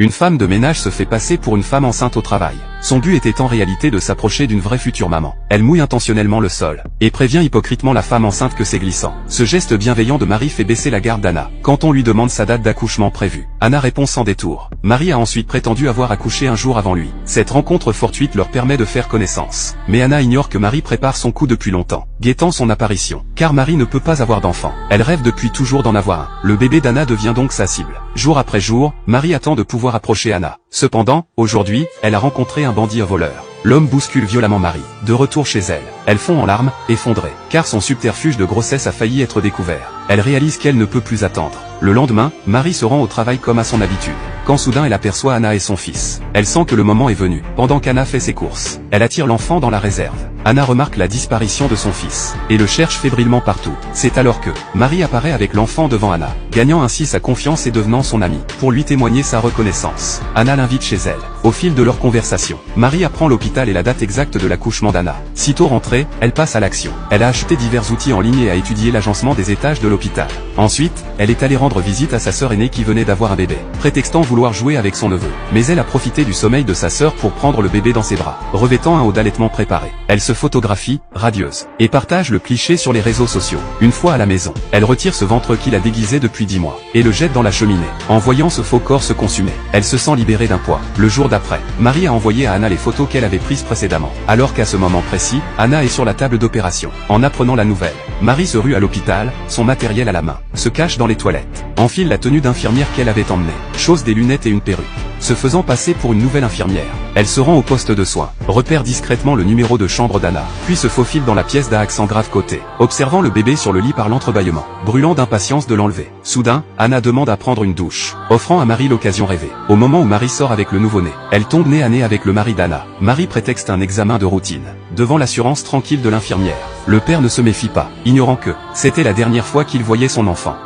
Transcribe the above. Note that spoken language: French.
Une femme de ménage se fait passer pour une femme enceinte au travail. Son but était en réalité de s'approcher d'une vraie future maman. Elle mouille intentionnellement le sol, et prévient hypocritement la femme enceinte que c'est glissant. Ce geste bienveillant de Marie fait baisser la garde d'Anna. Quand on lui demande sa date d'accouchement prévue, Anna répond sans détour. Marie a ensuite prétendu avoir accouché un jour avant lui. Cette rencontre fortuite leur permet de faire connaissance. Mais Anna ignore que Marie prépare son coup depuis longtemps, guettant son apparition. Car Marie ne peut pas avoir d'enfant. Elle rêve depuis toujours d'en avoir un. Le bébé d'Anna devient donc sa cible. Jour après jour, Marie attend de pouvoir approcher Anna. Cependant, aujourd'hui, elle a rencontré un bandit voleur. L'homme bouscule violemment Marie. De retour chez elle, elle fond en larmes, effondrée, car son subterfuge de grossesse a failli être découvert. Elle réalise qu'elle ne peut plus attendre. Le lendemain, Marie se rend au travail comme à son habitude. Quand soudain elle aperçoit Anna et son fils. Elle sent que le moment est venu. Pendant qu'Anna fait ses courses, elle attire l'enfant dans la réserve. Anna remarque la disparition de son fils, et le cherche fébrilement partout. C'est alors que Marie apparaît avec l'enfant devant Anna, gagnant ainsi sa confiance et devenant son amie, pour lui témoigner sa reconnaissance. Anna l'invite chez elle. Au fil de leur conversation, Marie apprend l'hôpital et la date exacte de l'accouchement d'Anna. Sitôt rentrée, elle passe à l'action. Elle a acheté divers outils en ligne et a étudié l'agencement des étages de l'hôpital. Ensuite, elle est allée rendre visite à sa sœur aînée qui venait d'avoir un bébé, prétextant vouloir jouer avec son neveu. Mais elle a profité du sommeil de sa sœur pour prendre le bébé dans ses bras, revêtant un haut d'allaitement préparé. Elle se photographie, radieuse, et partage le cliché sur les réseaux sociaux. Une fois à la maison, elle retire ce ventre qu'il a déguisé depuis 10 mois, et le jette dans la cheminée. En voyant ce faux corps se consumer, elle se sent libérée d'un poids. Le jour d'après, Marie a envoyé à Anna les photos qu'elle avait prises précédemment. Alors qu'à ce moment précis, Anna est sur la table d'opération. En apprenant la nouvelle, Marie se rue à l'hôpital, son matériel à la main, se cache dans les toilettes, enfile la tenue d'infirmière qu'elle avait emmenée, chausse des lunettes et une perruque. Se faisant passer pour une nouvelle infirmière, elle se rend au poste de soins, repère discrètement le numéro de chambre d'Anna, puis se faufile dans la pièce d'Accent grave côté, observant le bébé sur le lit par l'entrebâillement, brûlant d'impatience de l'enlever. Soudain, Anna demande à prendre une douche, offrant à Marie l'occasion rêvée. Au moment où Marie sort avec le nouveau-né, elle tombe nez à nez avec le mari d'Anna. Marie prétexte un examen de routine, devant l'assurance tranquille de l'infirmière. Le père ne se méfie pas, ignorant que c'était la dernière fois qu'il voyait son enfant.